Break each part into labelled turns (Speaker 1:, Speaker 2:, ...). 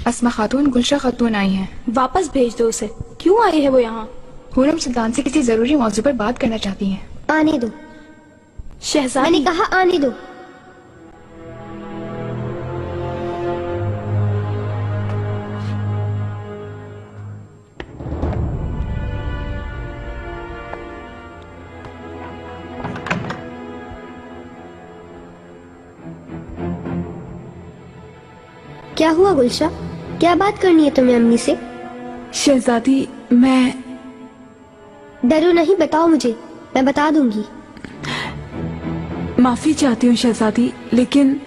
Speaker 1: अस्मा खातून गुलशा खातून आई हैं।
Speaker 2: वापस भेज दो उसे। क्यों आई है वो यहाँ?
Speaker 1: हुरम सुल्तान से किसी जरूरी मौजू पर बात करना चाहती हैं।
Speaker 3: आने दो।
Speaker 2: शहजादी,
Speaker 3: मैंने कहा आने दो। क्या हुआ गुलशा? क्या बात करनी है तुम्हें अम्मी से?
Speaker 1: शहजादी, मैं
Speaker 3: डरो नहीं, बताओ मुझे, मैं बता दूंगी।
Speaker 1: माफी चाहती हूँ शहजादी, लेकिन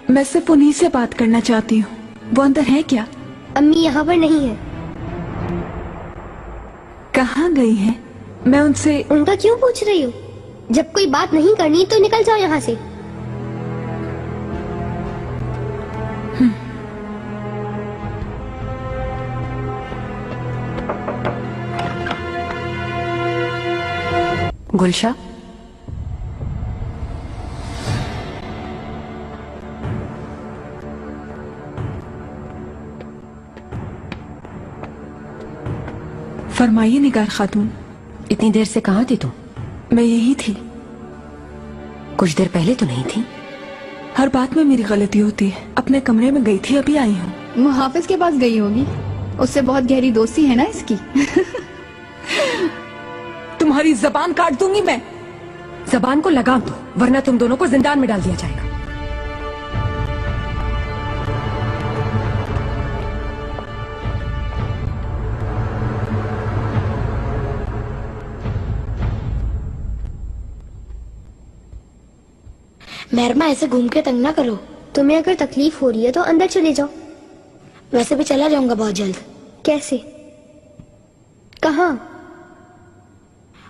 Speaker 1: मैं सिर्फ उन्हीं से बात करना चाहती हूँ। वो अंदर है क्या?
Speaker 3: अम्मी यहाँ पर नहीं है।
Speaker 1: कहाँ गई हैं? मैं उनसे
Speaker 3: उनका क्यों पूछ रही हो? जब कोई बात नहीं करनी तो निकल जाओ यहाँ से।
Speaker 4: गुलशा,
Speaker 1: फरमाइए निगार खातून।
Speaker 4: इतनी देर से कहाँ थी तुम?
Speaker 1: मैं यही थी।
Speaker 4: कुछ देर पहले तो नहीं थी।
Speaker 1: हर बात में मेरी गलती होती है। अपने कमरे में गई थी, अभी आई हूँ।
Speaker 5: मुहाफिज के पास गई होगी, उससे बहुत गहरी दोस्ती है ना इसकी।
Speaker 1: तुम्हारी जबान काट दूंगी मैं।
Speaker 4: जबान को लगाम दो, वरना तुम दोनों को जिंदान में डाल दिया जाएगा।
Speaker 3: मेहरमा, ऐसे घूम के तंग ना करो। तुम्हें अगर तकलीफ हो रही है तो अंदर चले जाओ। वैसे भी चला जाऊंगा बहुत जल्द। कैसे? कहाँ?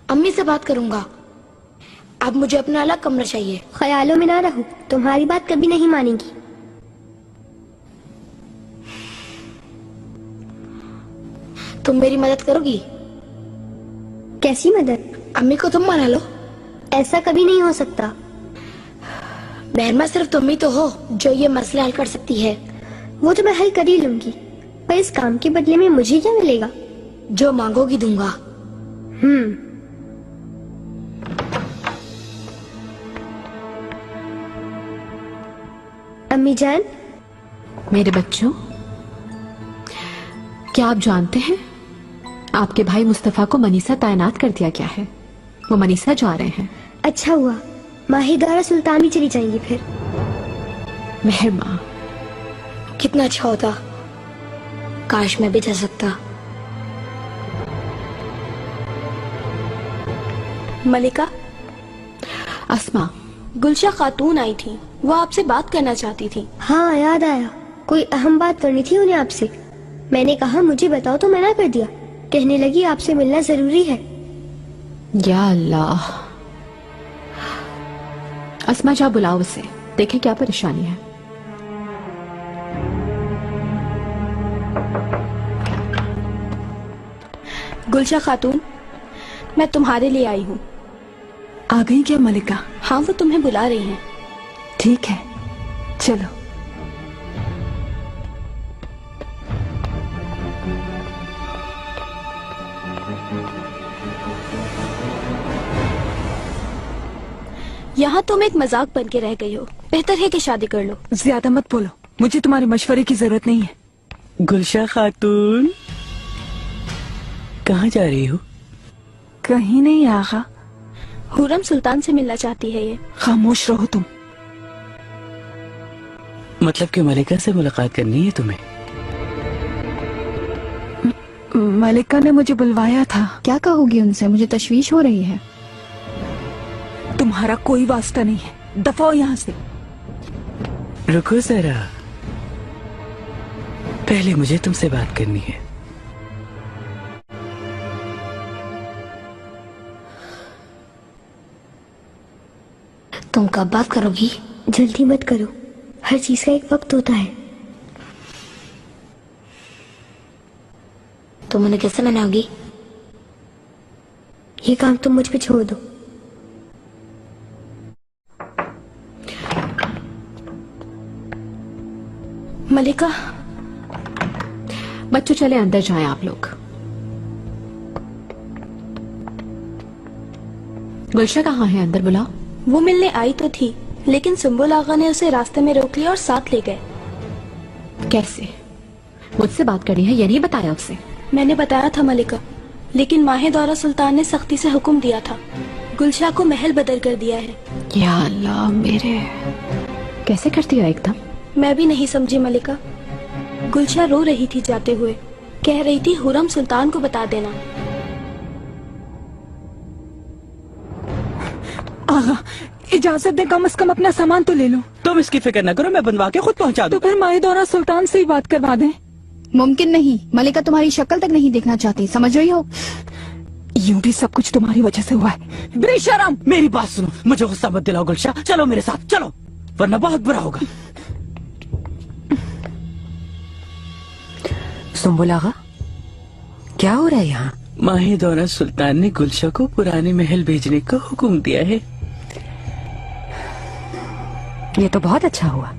Speaker 3: अम्मी से बात करूंगा। अब मुझे अपना अलग कमरा चाहिए। ख्यालों में ना रहो, तुम्हारी बात कभी नहीं मानेगी। तुम मेरी मदद करोगी? कैसी मदद? अम्मी को तुम मना लो। ऐसा कभी नहीं हो सकता। मेहरमा, सिर्फ तुम ही तो हो जो ये मसला हल कर सकती है। वो तो मैं हल कर ही लूंगी, पर इस काम के बदले में मुझे क्या मिलेगा? जो मांगोगी दूंगा। अम्मी जान।
Speaker 4: मेरे बच्चों, क्या आप जानते हैं आपके भाई मुस्तफा को मनीषा तैनात कर दिया गया है? वो मनीषा जा रहे हैं।
Speaker 3: अच्छा हुआ, माहिदारा सुल्तान भी चली जाएंगी फिर।
Speaker 4: मेहरमा,
Speaker 3: कितना अच्छा होता, काश मैं भी जा सकता।
Speaker 2: मलिका,
Speaker 4: अस्मा,
Speaker 2: गुलशा खातून आई थी, वो आपसे बात करना चाहती थी।
Speaker 3: हाँ, याद आया, कोई अहम बात करनी थी उन्हें आपसे। मैंने कहा मुझे बताओ तो मना कर दिया। कहने लगी आपसे मिलना जरूरी है।
Speaker 4: या अल्लाह। अस्मा, जा बुलाओ उसे, देखें क्या परेशानी है।
Speaker 2: गुलशा खातून, मैं तुम्हारे लिए आई हूँ।
Speaker 1: आ गई क्या मलिका?
Speaker 2: हाँ, वो तुम्हें बुला रही हैं।
Speaker 1: ठीक है, चलो।
Speaker 2: यहाँ तुम एक मजाक बन के रह गई हो। बेहतर है कि शादी कर लो।
Speaker 1: ज्यादा मत बोलो, मुझे तुम्हारे मशवरे की जरूरत नहीं है।
Speaker 6: गुलशा खातून, कहाँ जा रही हो?
Speaker 1: कहीं नहीं आगा।
Speaker 2: हुरम सुल्तान से मिलना चाहती है ये।
Speaker 1: खामोश रहो तुम।
Speaker 6: मतलब कि मलिका से मुलाकात करनी है तुम्हें?
Speaker 1: मलिका ने मुझे बुलवाया था।
Speaker 5: क्या कहोगी उनसे? मुझे तशवीश हो रही है।
Speaker 1: तुम्हारा कोई वास्ता नहीं है, दफा हो यहाँ से।
Speaker 6: रुको जरा, पहले मुझे तुमसे बात करनी है।
Speaker 3: तुम कब बात करोगी? जल्दी मत करो, हर चीज का एक वक्त होता है। तुम उन्हें कैसे मनाओगी? ये काम तुम मुझ पे छोड़ दो।
Speaker 2: मलिका,
Speaker 4: बच्चों चले अंदर जाएं आप लोग। गुलशा कहाँ है? अंदर बुलाओ।
Speaker 2: वो मिलने आई तो थी, लेकिन सुंबुल आगा ने उसे रास्ते में रोक लिया और साथ ले गए।
Speaker 4: कैसे? मुझसे बात करनी है ये नहीं बताया उसे?
Speaker 2: मैंने बताया था मलिका, लेकिन माहे दौरा सुल्तान ने सख्ती से हुक्म दिया था। गुलशा को महल बदल कर दिया है।
Speaker 4: या अल्लाह मेरे, कैसे करती हो एकदम?
Speaker 2: मैं भी नहीं समझी मलिका। गुलशा रो रही थी जाते हुए, कह रही थी हुरम सुल्तान को बता देना।
Speaker 1: आगा, इजाजत दे, कम से कम अपना सामान तो ले लो।
Speaker 6: तुम इसकी फिक्र न करो, मैं बनवा के खुद पहुंचा
Speaker 1: तो
Speaker 6: दूं।
Speaker 1: फिर माहे दौरा सुल्तान से ही बात करवा दें।
Speaker 5: मुमकिन नहीं, मलिका तुम्हारी शक्ल तक नहीं देखना चाहती, समझ रही हो?
Speaker 1: यूं भी सब कुछ तुम्हारी वजह से हुआ है। बेशरम!
Speaker 6: मेरी बात सुनो, मुझे गुस्सा मत दिलाओ गुलशा, चलो मेरे साथ चलो, वरना बहुत बुरा होगा।
Speaker 7: सुंबुल आगा, क्या हो रहा है यहाँ?
Speaker 6: माहे दौरा सुल्तान ने गुलशा को पुराने महल भेजने का हुक्म दिया है।
Speaker 7: ये तो बहुत अच्छा हुआ।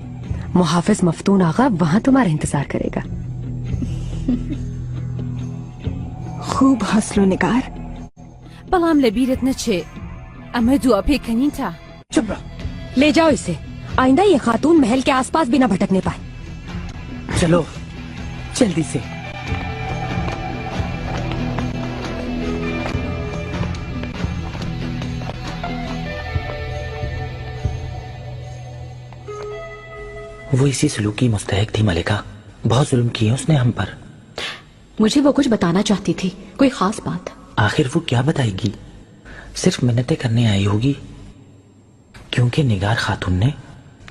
Speaker 7: मुहाफिज मफ्तून आगा वहाँ तुम्हारा इंतजार करेगा।
Speaker 1: खूब हंस लो निगार।
Speaker 8: बलाम लबीरत न छे, अमर दुआ पे कहीं था।
Speaker 6: चुप रहो।
Speaker 7: ले जाओ इसे, आइंदा ये खातून महल के आसपास भी न भटकने पाए।
Speaker 6: चलो जल्दी से। वो इसी सलूक की मुस्तहक थी मलिका, बहुत जुल्म किए उसने हम पर।
Speaker 4: मुझे वो कुछ बताना चाहती थी, कोई खास बात?
Speaker 6: आखिर वो क्या बताएगी? सिर्फ मिन्नतें करने आई होगी, क्योंकि निगार खातून ने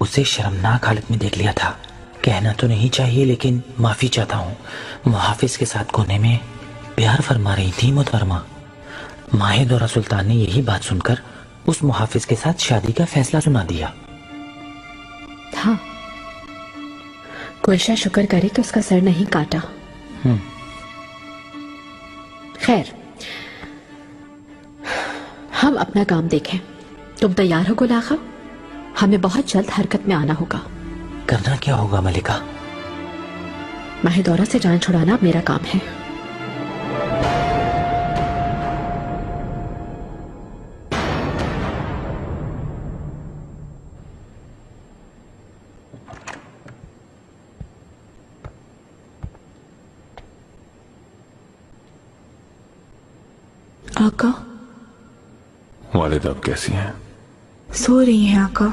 Speaker 6: उसे शर्मनाक हालत में देख लिया था। कहना तो नहीं चाहिए, लेकिन माफी चाहता हूँ। मुहाफिज के साथ कोने में प्यार फरमा रही थी मोहतरमा। माहे दौरा सुल्तान ने यही बात सुनकर उस मुहाफिज के साथ शादी का फैसला सुना दिया।
Speaker 4: हाँ, गुलशा शुक्र करे कि उसका सर नहीं काटा। खैर, हम अपना काम देखें। तुम तैयार हो गुल आगा? हमें बहुत जल्द हरकत में आना होगा।
Speaker 6: करना क्या होगा मलिका?
Speaker 4: माहे दौरा से जान छुड़ाना मेरा काम है।
Speaker 1: आका,
Speaker 9: वालिद आप कैसी हैं?
Speaker 1: सो रही हैं आका।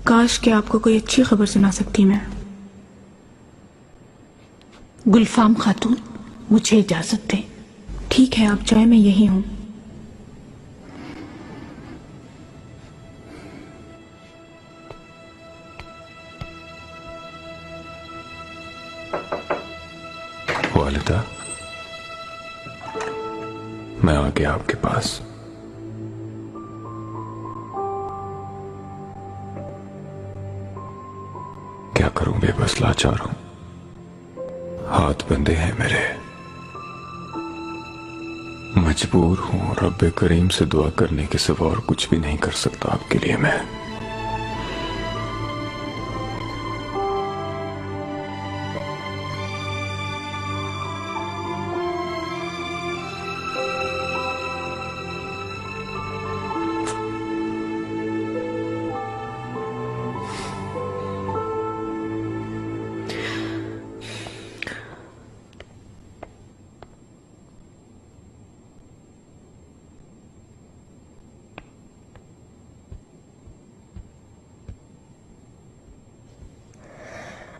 Speaker 1: काश कि आपको कोई अच्छी खबर सुना सकती मैं।
Speaker 10: गुलफाम खातून, मुझे इजाजत दें।
Speaker 1: ठीक है, आप जाए, मैं यही हूँ।
Speaker 9: वालिदा, मैं आ गया आपके पास। क्या करूं, बेबस लाचार हूं, हाथ बंधे हैं मेरे। मजबूर हूं, रब्बे करीम से दुआ करने के सिवा और कुछ भी नहीं कर सकता आपके लिए मैं।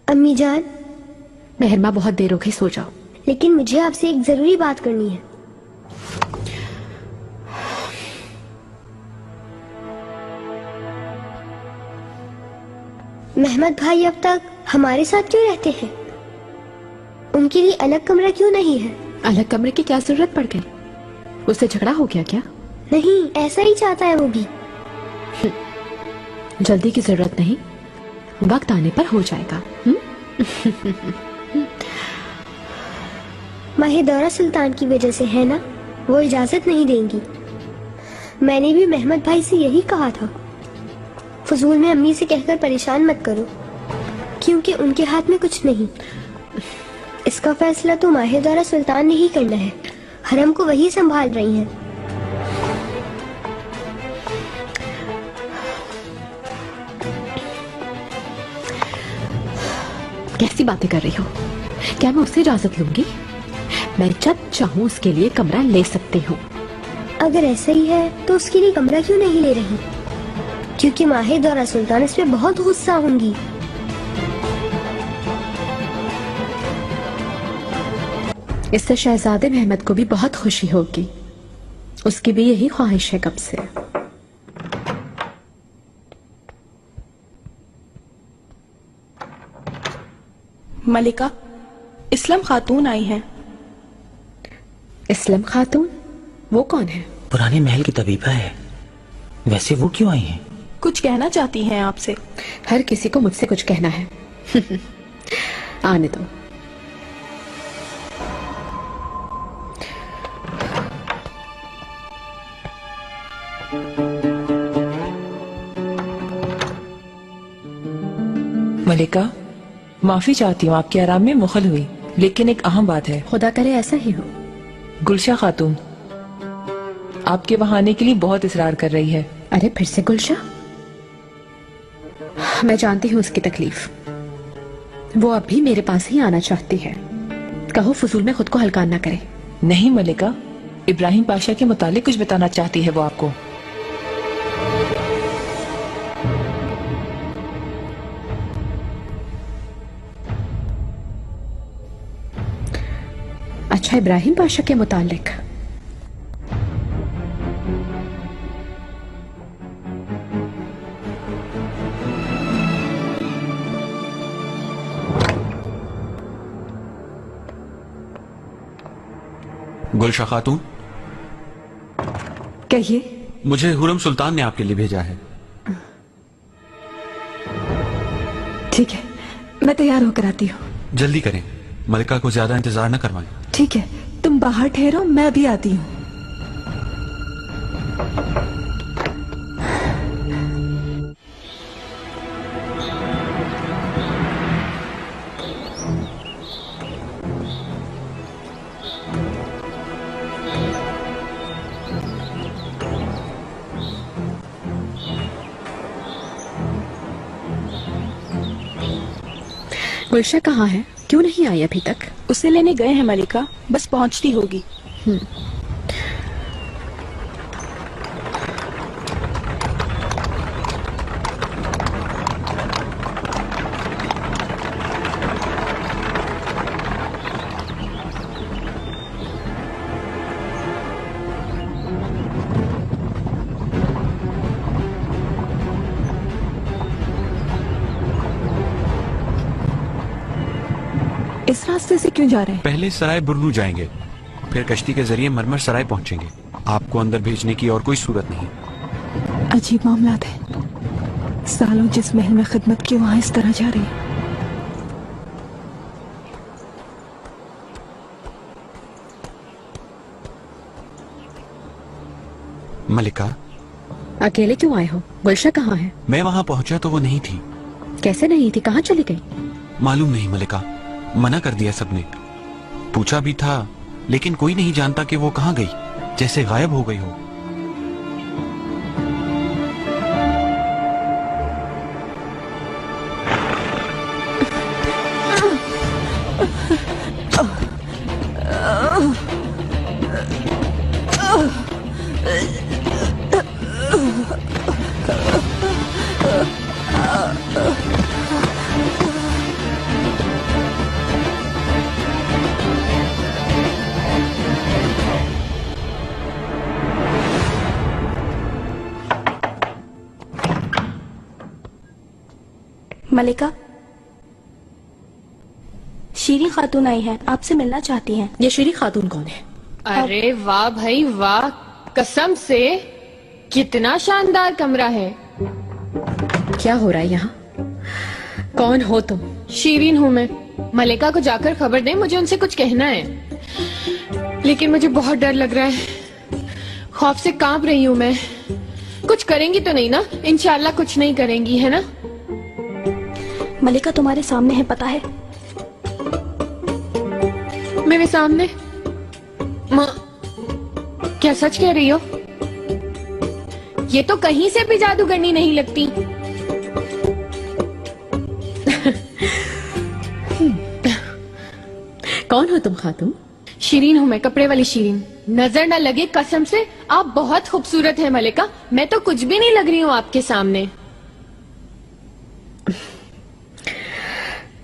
Speaker 3: अम्मी जान।
Speaker 4: मेहरमा, बहुत देर हो गई, सो जाओ।
Speaker 3: लेकिन मुझे आपसे एक जरूरी बात करनी है। महमद भाई अब तक हमारे साथ क्यों रहते हैं? उनके लिए अलग कमरा क्यों नहीं है?
Speaker 4: अलग कमरे की क्या जरूरत पड़ गई? उससे झगड़ा हो गया क्या?
Speaker 3: नहीं, ऐसा ही चाहता है वो भी।
Speaker 4: जल्दी की जरूरत नहीं, वक्त आने पर हो जाएगा।
Speaker 3: माहे दौरा सुल्तान की वजह से है ना, वो इजाजत नहीं देंगी। मैंने भी महमद भाई से यही कहा था, फजूल में अम्मी से कहकर परेशान मत करो, क्योंकि उनके हाथ में कुछ नहीं। इसका फैसला तो माहिर सुल्तान ने ही करना है। हरम को वही संभाल रही हैं।
Speaker 4: कैसी बातें कर रही हो? क्या मैं उससे इजाजत लूंगी? मैं जब चाहूँ उसके लिए कमरा ले सकती हूँ।
Speaker 3: अगर ऐसा ही है तो उसके लिए कमरा क्यों नहीं ले रही? क्योंकि माहिर सुल्तान इस पे बहुत गुस्सा होंगी।
Speaker 4: इससे शहजादे महमद को भी बहुत खुशी होगी। उसकी भी यही ख्वाहिश है कब से।
Speaker 2: मलिका, इस्लाम खातून आई हैं।
Speaker 4: इस्लाम खातून? वो कौन है?
Speaker 6: पुराने महल की तबीबा है। वैसे वो क्यों आई हैं?
Speaker 2: कुछ कहना चाहती हैं आपसे।
Speaker 4: हर किसी को मुझसे कुछ कहना है। आने दो।
Speaker 11: मलिका, माफी चाहती हूँ आपके आराम में मुखल हुई, लेकिन एक अहम बात है।
Speaker 4: खुदा करे ऐसा ही हो।
Speaker 11: गुलशा खातून आपके वहां आने के लिए बहुत इसरार कर रही है।
Speaker 4: अरे फिर से गुलशा? मैं जानती हूँ उसकी तकलीफ। वो अब भी मेरे पास ही आना चाहती है। कहो फजूल में खुद को हल्का ना करे।
Speaker 11: नहीं मलिका, इब्राहिम पाशा के मुतालिक कुछ बताना चाहती है वो आपको।
Speaker 4: अच्छा, इब्राहिम पाशा के मुतालिक?
Speaker 12: गुलशा खातून,
Speaker 1: कहिए।
Speaker 12: मुझे हुरम सुल्तान ने आपके लिए भेजा है।
Speaker 1: ठीक है, मैं तैयार होकर आती हूँ।
Speaker 12: जल्दी करें, मलिका को ज्यादा इंतजार न करवाएं।
Speaker 1: ठीक है, तुम बाहर ठहरो, मैं अभी आती हूँ।
Speaker 4: गुलशा कहाँ है? क्यों नहीं आई अभी तक?
Speaker 2: उसे लेने गए हैं मलिका, बस पहुंचती होगी।
Speaker 1: इस रास्ते से क्यों जा रहे हैं?
Speaker 12: पहले सराय बुरनू जाएंगे, फिर कश्ती के जरिए मरमर सराय पहुंचेंगे। आपको अंदर भेजने की और कोई सूरत नहीं।
Speaker 1: अजीब मामलात है। सालों जिस महल में खिदमत की वहां इस तरह जा रही है।
Speaker 12: मलिका,
Speaker 4: अकेले क्यों आए हो? गुलशा कहाँ है?
Speaker 12: मैं वहां पहुंचा तो वो नहीं थी।
Speaker 4: कैसे नहीं थी? कहाँ चली गई?
Speaker 12: मालूम नहीं मलिका, मना कर दिया सबने। पूछा भी था, लेकिन कोई नहीं जानता कि वो कहाँ गई, जैसे गायब हो गई हो।
Speaker 2: मलिका, शीरी खातून आई हैं, आपसे मिलना चाहती हैं।
Speaker 4: ये शीरी खातून कौन है?
Speaker 13: अरे वाह भाई वाह, कसम से कितना शानदार कमरा है।
Speaker 4: क्या हो रहा है यहाँ? कौन हो तुम?
Speaker 13: शीरीन हूँ मैं। मलिका को जाकर खबर दे, मुझे उनसे कुछ कहना है। लेकिन मुझे बहुत डर लग रहा है, खौफ से कांप रही हूँ मैं। कुछ करेंगी तो नहीं ना? इंशाल्लाह कुछ नहीं करेंगी, है ना?
Speaker 2: मलिका तुम्हारे सामने है, पता है।
Speaker 13: मेरे सामने? माँ, क्या सच कह रही हो? ये तो कहीं से भी जादूगरनी नहीं लगती।
Speaker 4: कौन हो तुम खातून?
Speaker 13: शीरीन हूँ मैं, कपड़े वाली शीरीन। नजर न लगे कसम से, आप बहुत खूबसूरत है मलिका। मैं तो कुछ भी नहीं लग रही हूँ आपके सामने।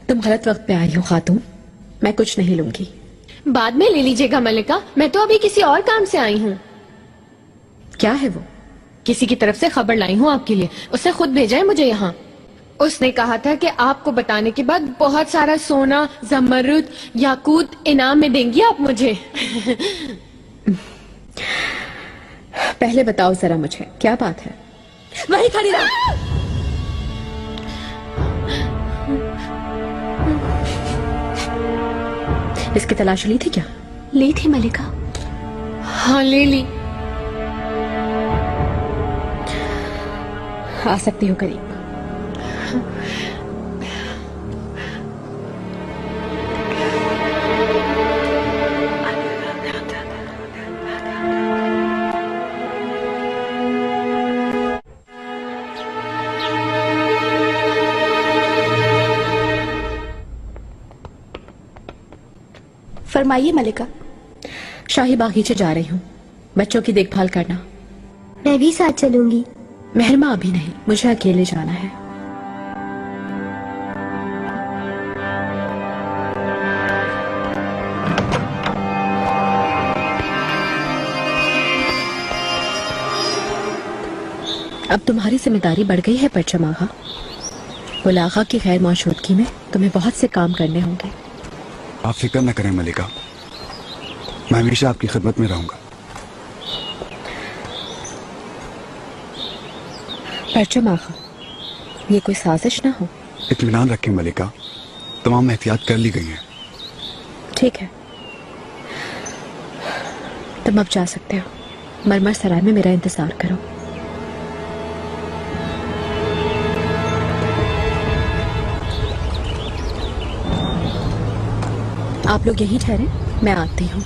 Speaker 4: तुम गलत वक्त पे आई हो खातून, मैं कुछ नहीं लूंगी।
Speaker 13: बाद में ले लीजिएगा मलिका, मैं तो अभी किसी और काम से आई हूँ।
Speaker 4: क्या है वो?
Speaker 13: किसी की तरफ से खबर लाई हूँ आपके लिए, उसने खुद भेजा है मुझे यहाँ। उसने कहा था कि आपको बताने के बाद बहुत सारा सोना, जमरुद, याकूत इनाम में देंगी आप मुझे।
Speaker 4: पहले बताओ जरा मुझे, क्या बात है? वहीं खड़ी रहो। इसकी तलाश ली थी क्या?
Speaker 2: ली थी मलिका।
Speaker 13: हाँ ले ली।
Speaker 4: आ सकती हो करीब।
Speaker 2: फरमाइए मलिका।
Speaker 4: शाही बागीचे जा रही हूँ, बच्चों की देखभाल करना।
Speaker 3: मैं भी साथ चलूंगी।
Speaker 4: मेहरमा अभी नहीं, मुझे अकेले जाना है। अब तुम्हारी जिम्मेदारी बढ़ गई है परचम आगा। गुल आगा की खैर मौजूदगी में तुम्हें बहुत से काम करने होंगे।
Speaker 14: आप फिक्र न करें मलिका, मैं हमेशा आपकी खिदमत में रहूंगा।
Speaker 4: परचम आगा, ये कोई साजिश ना हो।
Speaker 14: इत्मीनान रखें मलिका, तमाम एहतियात कर ली गई हैं।
Speaker 4: ठीक है, तुम अब जा सकते हो। मरमर सराय में मेरा इंतजार करो। आप लोग यहीं ठहरे, मैं आती हूँ।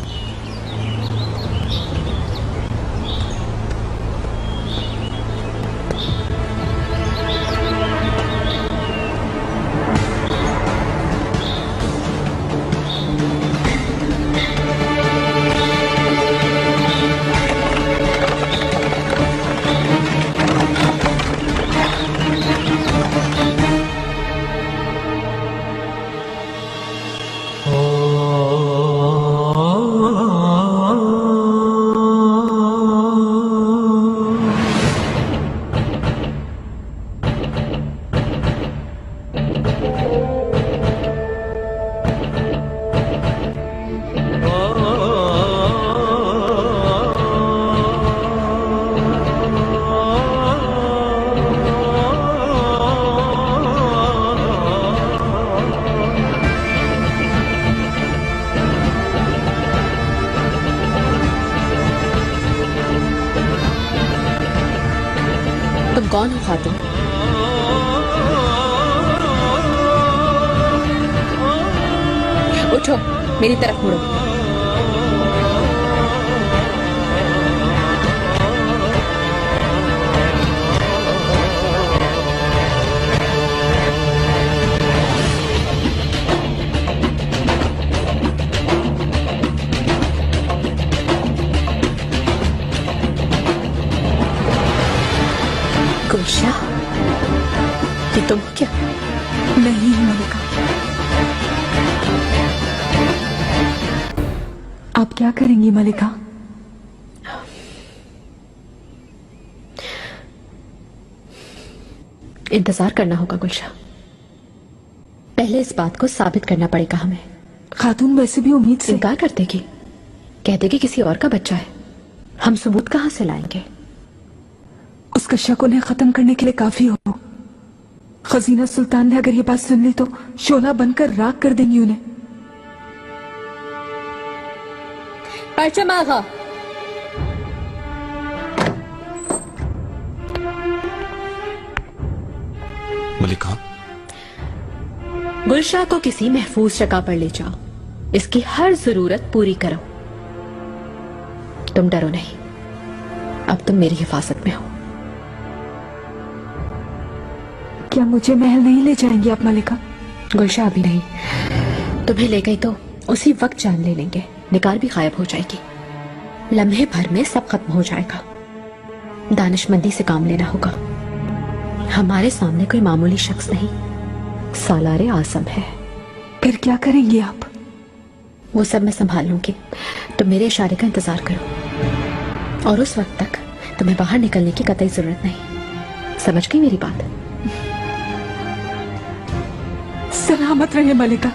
Speaker 4: तुम कौन हो खातून? उठो, मेरी तरफ मुड़ो। गुलशा, ये तुम क्या?
Speaker 1: नहीं मलिका। आप क्या करेंगी मलिका?
Speaker 4: इंतजार करना होगा गुलशा। पहले इस बात को साबित करना पड़ेगा हमें।
Speaker 1: खातून वैसे भी उम्मीद से
Speaker 4: इनकार कर देगी, कह देगी किसी और का बच्चा है। हम सबूत कहां से लाएंगे?
Speaker 1: उसका शक उन्हें खत्म करने के लिए काफी हो। खजीना सुल्तान ने अगर ये बात सुन ली तो शोला बनकर राख कर देंगी उन्हें।
Speaker 4: परचम आगा,
Speaker 12: मलिका,
Speaker 4: गुलशा को किसी महफूज जगह पर ले जाओ इसकी हर जरूरत पूरी करो। तुम डरो नहीं, अब तुम मेरी हिफाजत में हो।
Speaker 1: क्या मुझे महल नहीं ले जाएंगे आप मलिका?
Speaker 4: गुलशा अभी नहीं, तुम्हें ले गई तो उसी वक्त जान ले लेंगे। निगार भी गायब हो जाएगी, लम्हे भर में सब खत्म हो जाएगा। दानिशमंदी से काम लेना होगा। हमारे सामने कोई मामूली शख्स नहीं, सालारे आजम है।
Speaker 1: फिर क्या करेंगी आप?
Speaker 4: वो सब मैं संभाल लूंगी। तुम मेरे इशारे का इंतजार करो, और उस वक्त तक तुम्हें बाहर निकलने की कतई जरूरत नहीं। समझ गई मेरी बात?
Speaker 1: सलामत रहे मलिका।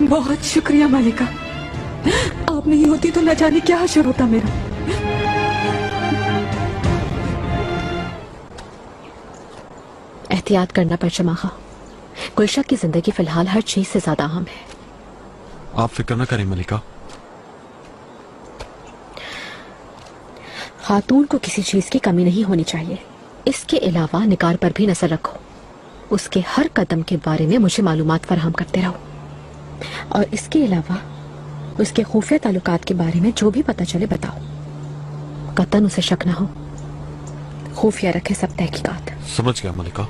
Speaker 1: बहुत शुक्रिया मलिका, आप नहीं होती तो न जाने क्या हशर होता मेरा।
Speaker 4: एहतियात करना परचम आगा। गुलशा की जिंदगी फिलहाल हर चीज से ज्यादा अहम है।
Speaker 12: आप फिक्र न करें मलिका।
Speaker 4: खातून को किसी चीज की कमी नहीं होनी चाहिए। इसके अलावा निगार पर भी नजर रखो। उसके हर कदम के बारे में मुझे मालूमात फराहम करते रहो, और इसके अलावा उसके खुफिया ताल्लुकात के बारे में जो भी पता चले बताओ। कतन उसे शक न हो, खुफिया रखे सब तहकीकात।
Speaker 12: समझ गया मलिका।